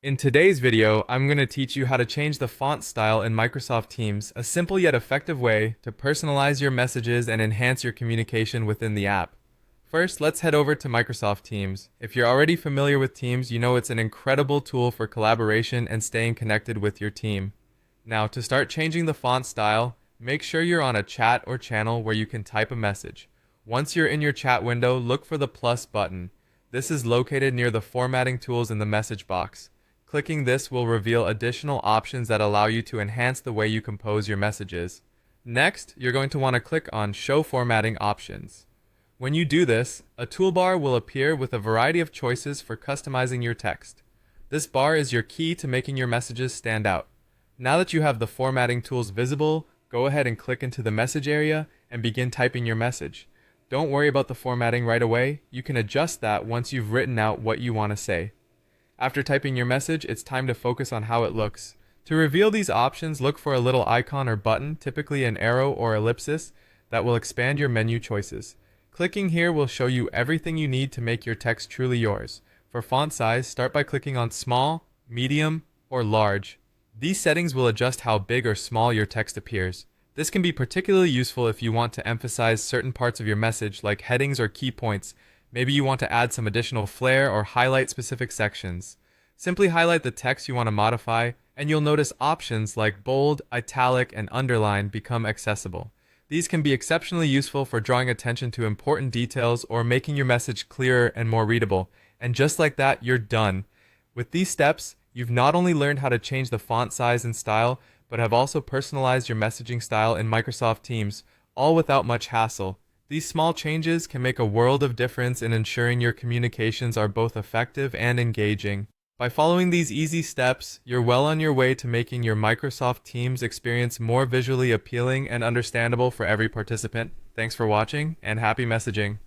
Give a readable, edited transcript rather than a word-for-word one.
In today's video, I'm going to teach you how to change the font style in Microsoft Teams, a simple yet effective way to personalize your messages and enhance your communication within the app. First, let's head over to Microsoft Teams. If you're already familiar with Teams, you know it's an incredible tool for collaboration and staying connected with your team. Now, to start changing the font style, make sure you're on a chat or channel where you can type a message. Once you're in your chat window, look for the plus button. This is located near the formatting tools in the message box. Clicking this will reveal additional options that allow you to enhance the way you compose your messages. Next, you're going to want to click on Show Formatting Options. When you do this, a toolbar will appear with a variety of choices for customizing your text. This bar is your key to making your messages stand out. Now that you have the formatting tools visible, go ahead and click into the message area and begin typing your message. Don't worry about the formatting right away. You can adjust that once you've written out what you want to say. After typing your message, it's time to focus on how it looks. To reveal these options, look for a little icon or button, typically an arrow or ellipsis, that will expand your menu choices. Clicking here will show you everything you need to make your text truly yours. For font size, start by clicking on Small, Medium, or Large. These settings will adjust how big or small your text appears. This can be particularly useful if you want to emphasize certain parts of your message, like headings or key points. Maybe you want to add some additional flair or highlight specific sections. Simply highlight the text you want to modify, and you'll notice options like bold, italic, and underline become accessible. These can be exceptionally useful for drawing attention to important details or making your message clearer and more readable. And just like that, you're done. With these steps, you've not only learned how to change the font size and style, but have also personalized your messaging style in Microsoft Teams, all without much hassle. These small changes can make a world of difference in ensuring your communications are both effective and engaging. By following these easy steps, you're well on your way to making your Microsoft Teams experience more visually appealing and understandable for every participant. Thanks for watching, and happy messaging!